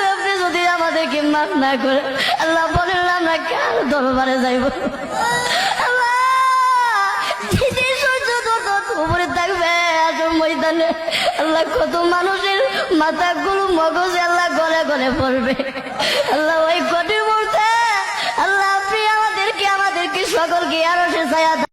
আপনি যদি আমাদেরকে মাফ না করে আল্লাহ বলেন আমরা কার দরবারে যাইব আল্লাহ উপরে থাকবে আসল ময়দানে আল্লাহ কত মানুষের মাথাগুলো মগজে আল্লাহ গলে গলে পড়বে আল্লাহ ওই কঠিন মুহূর্তে আল্লাহ আপনি আমাদেরকে সকলকে আরো সে ছায়া